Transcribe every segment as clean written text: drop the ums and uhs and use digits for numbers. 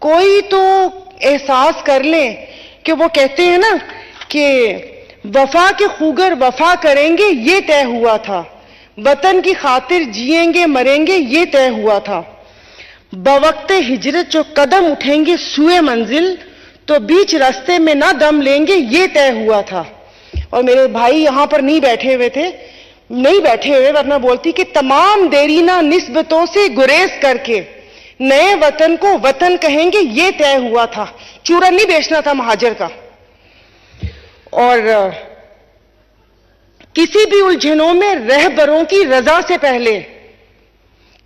कोई तो एहसास कर ले कि वो कहते हैं ना कि वफा के खूगर वफा करेंगे ये तय हुआ था, वतन की खातिर जिएंगे मरेंगे ये तय हुआ था, बवक्ते हिजरत जो कदम उठेंगे सुए मंजिल तो बीच रास्ते में ना दम लेंगे ये तय हुआ था। और मेरे भाई यहां पर नहीं बैठे हुए वरना बोलती कि तमाम देरीना निस्बतों से गुरेज करके नए वतन को वतन कहेंगे ये तय हुआ था। चूरन नहीं बेचना था महाजर का। और किसी भी उलझनों में रहबरों की रजा से पहले,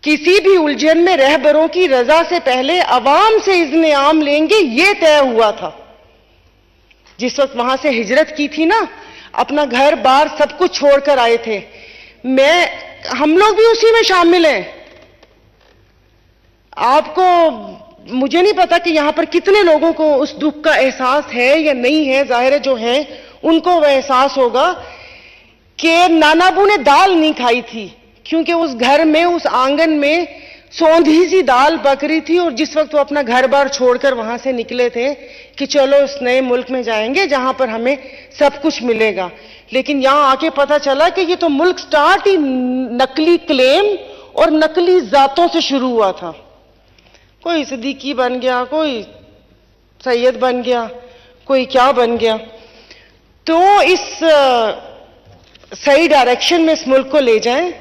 किसी भी उलझन में रहबरों की रजा से पहले अवाम से इज़्न आम लेंगे ये तय हुआ था। जिस वक्त वहां से हिजरत की थी ना, अपना घर बार सब कुछ छोड़कर आए थे, हम लोग भी उसी में शामिल हैं। आपको, मुझे नहीं पता कि यहां पर कितने लोगों को उस दुख का एहसास है या नहीं है। जाहिर है जो है उनको वह एहसास होगा कि नानाबू ने दाल नहीं खाई थी क्योंकि उस घर में, उस आंगन में सौंधी सी दाल पक रही थी। और जिस वक्त वो अपना घर बार छोड़कर वहां से निकले थे कि चलो इस नए मुल्क में जाएंगे जहां पर हमें सब कुछ मिलेगा, लेकिन यहां आके पता चला कि ये तो मुल्क स्टार्ट ही नकली क्लेम और नकली जातों से शुरू हुआ था। कोई सिद्दीकी बन गया, कोई सैयद बन गया, कोई क्या बन गया। तो इस सही डायरेक्शन में इस मुल्क को ले जाएं।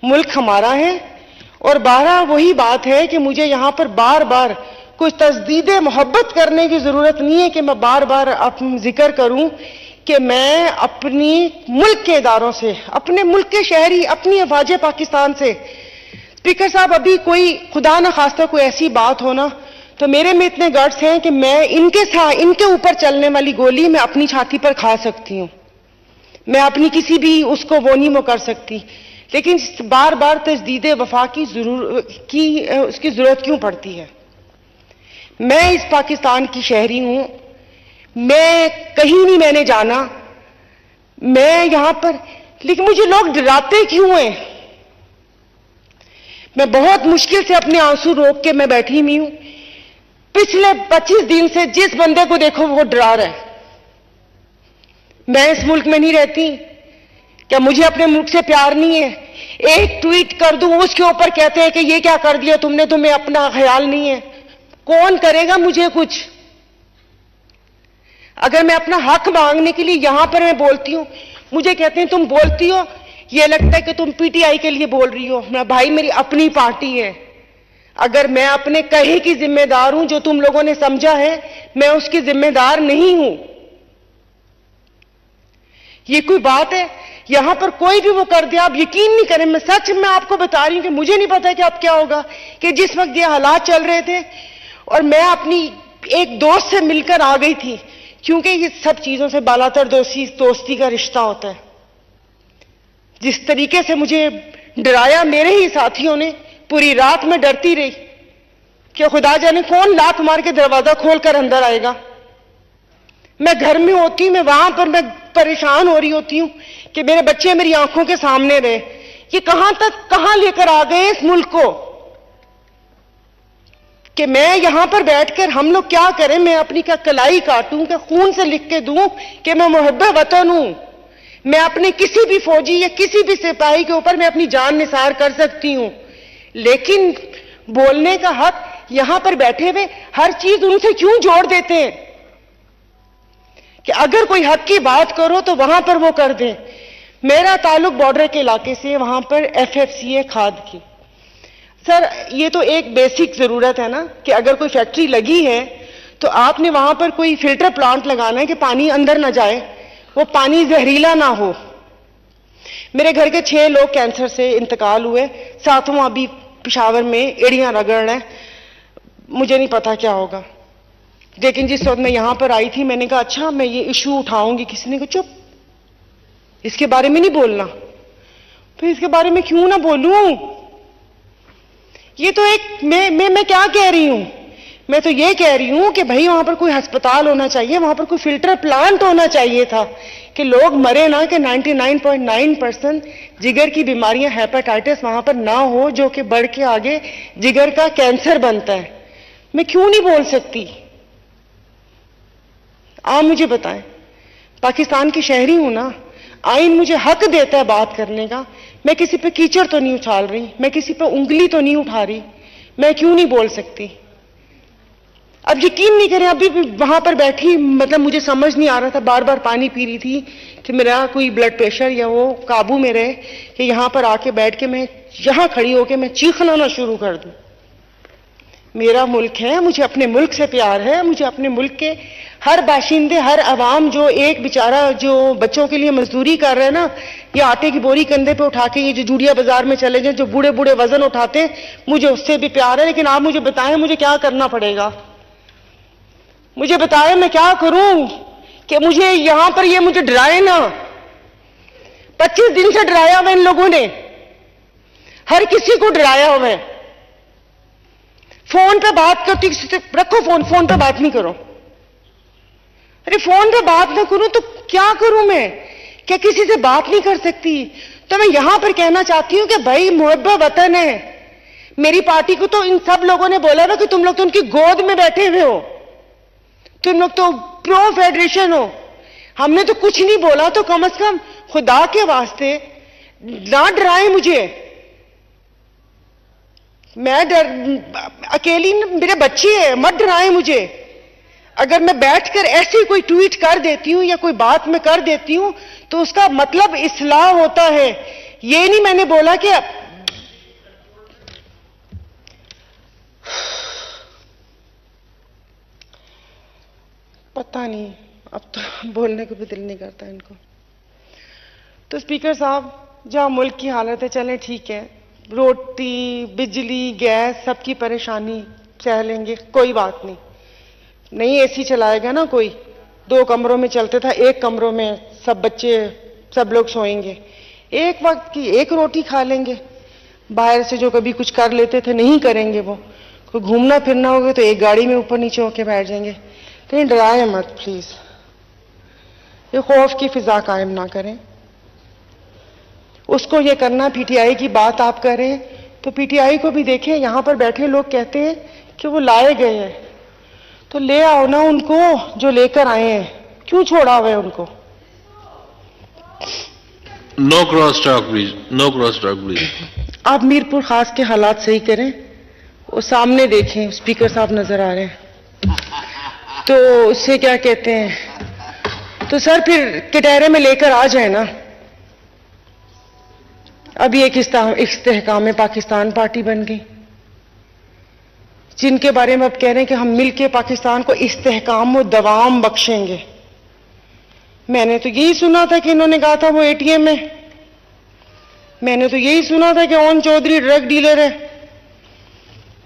मुल्क हमारा है। और बारह वही बात है कि मुझे यहां पर बार बार कुछ तजदीद मोहब्बत करने की जरूरत नहीं है कि मैं बार बार जिक्र करूं कि मैं अपनी मुल्क के इदारों से, अपने मुल्क के शहरी, अपनी अफवाज पाकिस्तान से, स्पीकर साहब अभी कोई खुदा न खास्ता कोई ऐसी बात हो ना तो मेरे में इतने गट्स हैं कि मैं इनके ऊपर चलने वाली गोली मैं अपनी छाती पर खा सकती हूं। मैं अपनी किसी भी उसको वो नहीं वो कर सकती, लेकिन बार बार तजदीद वफा की उसकी जरूरत क्यों पड़ती है। मैं इस पाकिस्तान की शहरी हूं, मैं कहीं नहीं मैंने जाना, मैं यहां पर, लेकिन मुझे लोग डराते क्यों हैं। मैं बहुत मुश्किल से अपने आंसू रोक के मैं बैठी हुई हूं। पिछले 25 दिन से जिस बंदे को देखो वो डरा रहा है। मैं इस मुल्क में नहीं रहती, क्या मुझे अपने मुल्क से प्यार नहीं है। एक ट्वीट कर दूं उसके ऊपर कहते हैं कि ये क्या कर दिया तुमने, तुम्हें अपना ख्याल नहीं है। कौन करेगा मुझे कुछ। अगर मैं अपना हक मांगने के लिए यहां पर मैं बोलती हूं, मुझे कहते हैं तुम बोलती हो, ये लगता है कि तुम पीटीआई के लिए बोल रही हो। मैं भाई मेरी अपनी पार्टी है। अगर मैं अपने कहे की जिम्मेदार हूं, जो तुम लोगों ने समझा है, मैं उसकी जिम्मेदार नहीं हूं। ये कोई बात है। यहां पर कोई भी वो कर दे, आप यकीन नहीं करें, मैं सच में आपको बता रही हूं कि मुझे नहीं पता कि अब क्या होगा। कि जिस वक्त ये हालात चल रहे थे और मैं अपनी एक दोस्त से मिलकर आ गई थी, क्योंकि ये सब चीजों से बालातर दोस्ती का रिश्ता होता है। जिस तरीके से मुझे डराया मेरे ही साथियों ने, पूरी रात में डरती रही कि खुदा जाने कौन लात मार के दरवाजा खोलकर अंदर आएगा। मैं घर में होती हूं, मैं वहां पर मैं परेशान हो रही होती हूं कि मेरे बच्चे मेरी आंखों के सामने रहे। ये कहां लेकर आ गए इस मुल्क को कि मैं यहां पर बैठकर हम लोग क्या करें। मैं अपनी क्या कलाई काटूं, क्या खून से लिख के दूं कि मैं मुहब्बे वतन हूं। मैं अपने किसी भी फौजी या किसी भी सिपाही के ऊपर मैं अपनी जान निसार कर सकती हूं, लेकिन बोलने का हक यहां पर बैठे हुए हर चीज उनसे क्यों जोड़ देते हैं कि अगर कोई हक की बात करो तो वहां पर वो कर दें। मेरा ताल्लुक बॉर्डर के इलाके से, वहां पर एफएफसीए खाद की। सर ये तो एक बेसिक जरूरत है ना कि अगर कोई फैक्ट्री लगी है तो आपने वहां पर कोई फिल्टर प्लांट लगाना है कि पानी अंदर ना जाए, वो पानी जहरीला ना हो। मेरे घर के 6 लोग कैंसर से इंतकाल हुए, 7वां अभी पेशावर में एड़ियां रगड़ रहे हैं। मुझे नहीं पता क्या होगा, लेकिन जिस वक्त मैं यहां पर आई थी मैंने कहा अच्छा मैं ये इशू उठाऊंगी। किसी ने कहा चुप, इसके बारे में नहीं बोलना। फिर इसके बारे में क्यों ना बोलूं। ये तो एक मैं क्या कह रही हूं, मैं तो ये कह रही हूं कि भाई वहां पर कोई अस्पताल होना चाहिए, वहां पर कोई फिल्टर प्लांट होना चाहिए था कि लोग मरे ना, कि 99.9% जिगर की बीमारियां हेपेटाइटिस वहां पर ना हो, जो कि बढ़ के आगे जिगर का कैंसर बनता है। मैं क्यों नहीं बोल सकती? आप मुझे बताएं। पाकिस्तान की शहरी हूं ना, आइन मुझे हक देता है बात करने का। मैं किसी पे कीचड़ तो नहीं उछाल रही, मैं किसी पे उंगली तो नहीं उठा रही, मैं क्यों नहीं बोल सकती? अब यकीन नहीं करें, अभी भी वहां पर बैठी, मतलब मुझे समझ नहीं आ रहा था, बार बार पानी पी रही थी कि मेरा कोई ब्लड प्रेशर या वो काबू में रहे, कि यहां पर आके बैठ के मैं यहां खड़ी होके मैं चीखना ना शुरू कर दूं। मेरा मुल्क है, मुझे अपने मुल्क से प्यार है, मुझे अपने मुल्क के हर बाशिंदे, हर अवाम, जो एक बेचारा जो बच्चों के लिए मजदूरी कर रहे हैं ना, ये आटे की बोरी कंधे पे उठा के, ये जो जूड़िया बाजार में चले जाए, जो बूढ़े बूढ़े वजन उठाते हैं, मुझे उससे भी प्यार है। लेकिन आप मुझे बताएं, मुझे क्या करना पड़ेगा? मुझे बताएं मैं क्या करूं कि मुझे यहां पर ये मुझे डराए ना। 25 दिन से डराया हुआ इन लोगों ने, हर किसी को डराया हुआ है। फोन पे बात करती, रखो फोन, फोन पे बात नहीं करो। अरे फोन पे बात ना करूं तो क्या करूं मैं? क्या किसी से बात नहीं कर सकती? तो मैं यहां पर कहना चाहती हूं कि भाई मुहब्बा वतन है। मेरी पार्टी को तो इन सब लोगों ने बोला ना कि तुम लोग तो उनकी गोद में बैठे हुए हो, तुम लोग तो प्रो फेडरेशन हो। हमने तो कुछ नहीं बोला, तो कम से कम खुदा के वास्ते ना डराए मुझे। मैं अकेली, मेरे बच्चे हैं, मत डराए मुझे। अगर मैं बैठकर ऐसी कोई ट्वीट कर देती हूं या कोई बात मैं कर देती हूं तो उसका मतलब इस्लाह होता है। ये नहीं मैंने बोला कि पता नहीं, अब तो बोलने को भी दिल नहीं करता इनको। तो स्पीकर साहब, जहां मुल्क की हालत है, चलें ठीक है, रोटी, बिजली, गैस, सबकी परेशानी सह लेंगे, कोई बात नहीं। नहीं एसी चलाएगा ना कोई, 2 कमरों में चलते था, 1 कमरों में सब बच्चे, सब लोग सोएंगे, एक वक्त की 1 रोटी खा लेंगे। बाहर से जो कभी कुछ कर लेते थे नहीं करेंगे, वो कोई घूमना फिरना होगा तो एक गाड़ी में ऊपर नीचे होके बैठ जाएंगे। कहीं डराए मत प्लीज, ये खौफ की फिजा कायम ना करें। उसको ये करना, पीटीआई की बात आप करें तो पीटीआई को भी देखें। यहां पर बैठे लोग कहते हैं कि वो लाए गए हैं, तो ले आओ ना उनको जो लेकर आए हैं, क्यों छोड़ा हुआ है उनको? No cross talk please, no cross talk please. आप मीरपुर खास के हालात सही करें, वो सामने देखें, स्पीकर साहब नजर आ रहे हैं, तो उससे क्या कहते हैं, तो सर फिर कटहरे में लेकर आ जाए ना। अभी एक इस्तेहकाम पाकिस्तान पार्टी बन गई, जिनके बारे में अब कह रहे हैं कि हम मिलके पाकिस्तान को इस्तेहकाम और दवाम बख्शेंगे। मैंने तो यही सुना था कि इन्होंने कहा था वो एटीएम है, मैंने तो यही सुना था कि ओन चौधरी ड्रग डीलर है,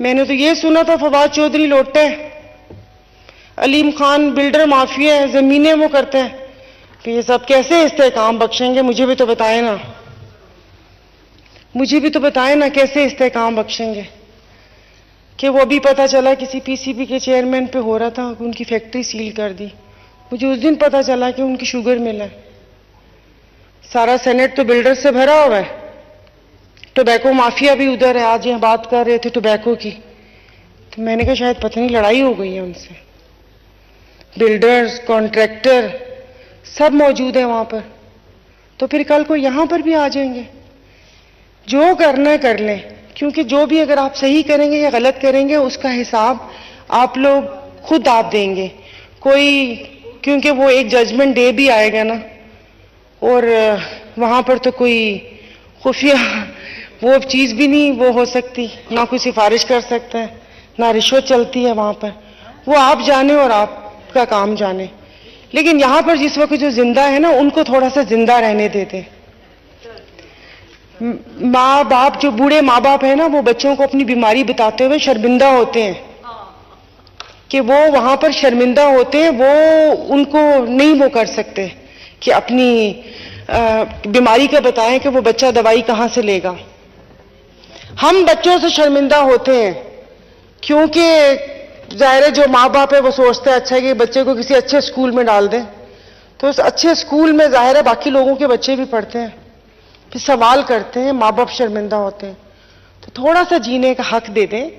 मैंने तो यही सुना था फवाद चौधरी लोटा है, अलीम खान बिल्डर माफिया है, जमीनें वो करते हैं। तो ये सब कैसे इस्तेहकाम बख्शेंगे? मुझे भी तो बताएं ना, मुझे भी तो बताएं ना कैसे इस्तेहकाम बख्शेंगे। कि वो अभी पता चला किसी पीसीबी के चेयरमैन पे हो रहा था, उनकी फैक्ट्री सील कर दी। मुझे उस दिन पता चला कि उनकी शुगर मिल है। सारा सेनेट तो बिल्डर से भरा हुआ है, टोबैको माफिया भी उधर है। आज यहाँ बात कर रहे थे टोबैको की, तो मैंने कहा शायद पता नहीं लड़ाई हो गई है उनसे। बिल्डर्स, कॉन्ट्रैक्टर सब मौजूद है वहां पर, तो फिर कल को यहां पर भी आ जाएंगे। जो करना है कर लें, क्योंकि जो भी अगर आप सही करेंगे या गलत करेंगे उसका हिसाब आप लोग खुद आप देंगे। कोई, क्योंकि वो एक जजमेंट डे भी आएगा ना, और वहां पर तो कोई खुफिया वो चीज भी नहीं वो हो सकती, ना कोई सिफारिश कर सकता है, ना रिश्वत चलती है वहां पर। वो आप जाने और आपका काम जाने। लेकिन यहां पर जिस वक्त जो जिंदा है ना, उनको थोड़ा सा जिंदा रहने देते। माँ बाप, जो बूढ़े माँ बाप है ना, वो बच्चों को अपनी बीमारी बताते हुए शर्मिंदा होते हैं कि वो वहां पर शर्मिंदा होते हैं, वो उनको नहीं वो कर सकते कि अपनी बीमारी का बताएं कि वो बच्चा दवाई कहां से लेगा। हम बच्चों से शर्मिंदा होते हैं क्योंकि जाहिर है जो माँ बाप है वो सोचते हैं अच्छा है कि बच्चे को किसी अच्छे स्कूल में डाल दें, तो उस अच्छे स्कूल में जाहिर है बाकी लोगों के बच्चे भी पढ़ते हैं, फिर सवाल करते हैं, माँ बाप शर्मिंदा होते हैं। तो थोड़ा सा जीने का हक दे दें,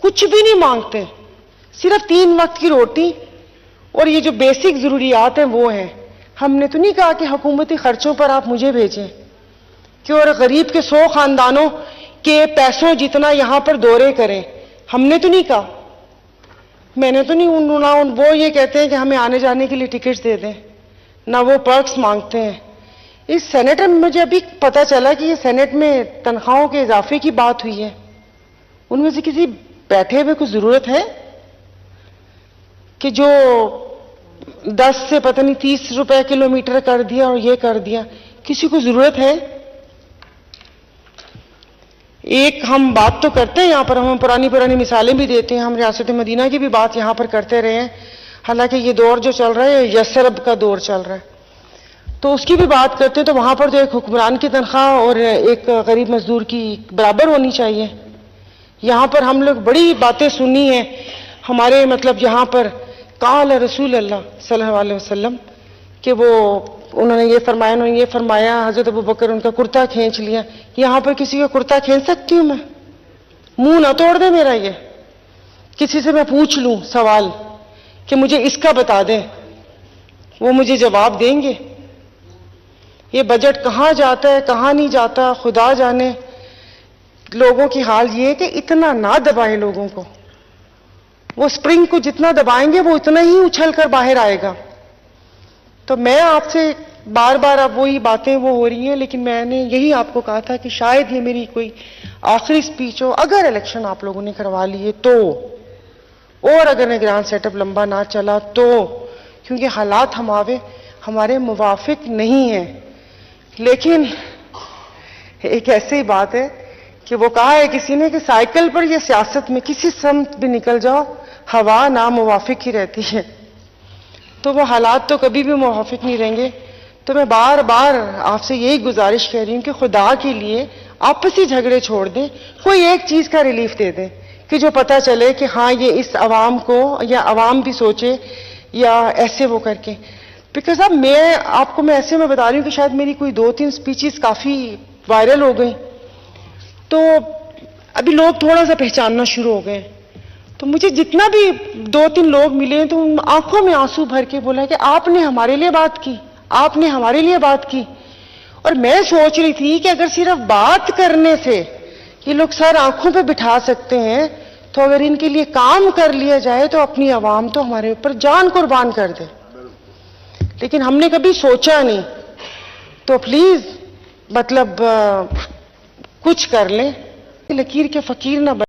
कुछ भी नहीं मांगते, सिर्फ 3 वक्त की रोटी और ये जो बेसिक जरूरियात हैं वो हैं। हमने तो नहीं कहा कि हुकूमती खर्चों पर आप मुझे भेजें कि और गरीब के 100 खानदानों के पैसों जितना यहां पर दौरे करें, हमने तो नहीं कहा। मैंने तो नहीं वो ये कहते हैं कि हमें आने जाने के लिए टिकट्स दे दें, ना वो पर्क्स मांगते हैं। इस सेनेट में मुझे अभी पता चला कि ये सेनेट में तनख्वाहों के इजाफे की बात हुई है। उनमें से किसी बैठे हुए को जरूरत है कि जो 10 से पता नहीं 30 रुपए किलोमीटर कर दिया और ये कर दिया, किसी को जरूरत है? एक हम बात तो करते हैं यहां पर, हम पुरानी मिसालें भी देते हैं, हम रियासत मदीना की भी बात यहां पर करते रहे हैं। हालांकि ये दौर जो चल रहा है यसरब का दौर चल रहा है, तो उसकी भी बात करते हैं। तो वहां पर तो एक हुक्मरान की तनख्वाह और एक गरीब मजदूर की बराबर होनी चाहिए। यहां पर हम लोग बड़ी बातें सुनी हैं हमारे, मतलब यहां पर काल रसूल अल्लाह सल्लल्लाहु अलैहि वसल्लम कि वो उन्होंने ये फरमाया, हजरत अबू बकर उनका कुर्ता खींच लिया। यहां पर किसी का कुर्ता खींच सकती हूं मैं? मुंह ना तोड़ दे मेरा। ये किसी से मैं पूछ लूं सवाल कि मुझे इसका बता दें, वो मुझे जवाब देंगे? ये बजट कहां जाता है कहां नहीं जाता खुदा जाने। लोगों की हाल ये है कि इतना ना दबाएं लोगों को, वो स्प्रिंग को जितना दबाएंगे वो उतना ही उछल कर बाहर आएगा। तो मैं आपसे बार बार अब वही बातें वो हो रही हैं, लेकिन मैंने यही आपको कहा था कि शायद ये मेरी कोई आखिरी स्पीच हो। अगर इलेक्शन आप लोगों ने करवा लिए तो, और अगर निगरान सेटअप लंबा ना चला तो, क्योंकि हालात हमारे मुवाफिक नहीं है। लेकिन एक ऐसी बात है कि वो कहा है किसी ने कि साइकिल पर या सियासत में किसी समत भी निकल जाओ, हवा ना मुवाफिक ही रहती है। तो वो हालात तो कभी भी मुवाफिक नहीं रहेंगे। तो मैं बार बार आपसे यही गुजारिश कर रही हूं कि खुदा के लिए आपसी झगड़े छोड़ दें, कोई एक चीज का रिलीफ दे दें कि जो पता चले कि हाँ ये इस अवाम को, या अवाम भी सोचे, या ऐसे वो करके। बिकॉज अब मैं ऐसे में बता रही हूँ कि शायद मेरी कोई 2-3 स्पीचेस काफी वायरल हो गई, तो अभी लोग थोड़ा सा पहचानना शुरू हो गए। तो मुझे जितना भी 2-3 लोग मिले तो आंखों में आंसू भर के बोला कि आपने हमारे लिए बात की, आपने हमारे लिए बात की। और मैं सोच रही थी कि अगर सिर्फ बात करने से ये लोग सर आंखों पे बिठा सकते हैं, तो अगर इनके लिए काम कर लिया जाए तो अपनी आवाम तो हमारे ऊपर जान कुर्बान कर दे। लेकिन हमने कभी सोचा नहीं। तो प्लीज मतलब कुछ कर लें, लकीर के फकीर ना